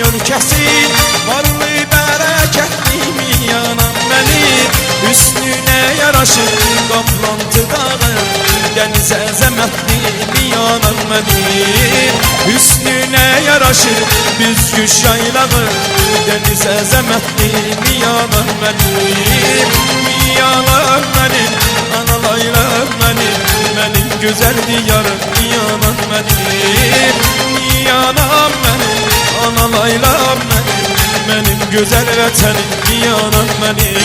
ölkəsi, varlı bərəkətli Miyanam mənim. Hüsnünə yaraşır qaplantı dağı, dəniz əzəmətli Miyanam mənim. Hüsnünə yaraşır büzgüş yaylağı, dəniz əzəmətli Miyanam mənim. Miyanam mənim, analaylam mənim, mənim gözəl diyarım Miyanam mənim. Miyanam mənim, analaylam mənim, mənim gözəl vətənim Miyanam mənim.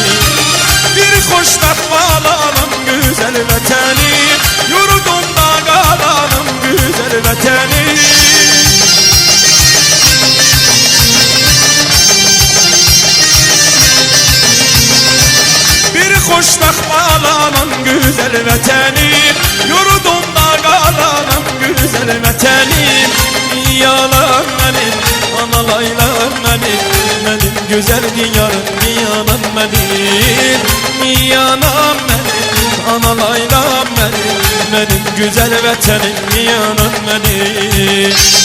Bir xoşbəxt balanım gözəl vətənim, yurdumda qalanım gözəl vətənim. Bir xoşbəxt balanım gözəl vətənim, yurdumda qalanım gözəl vətənim. Miyanam mənim, analaylam mənim, mənim gözəl diyarım Miyanam mənim. Miyanam mənim, analaylam mənim, mənim gözəl vətənim Miyanam mənim.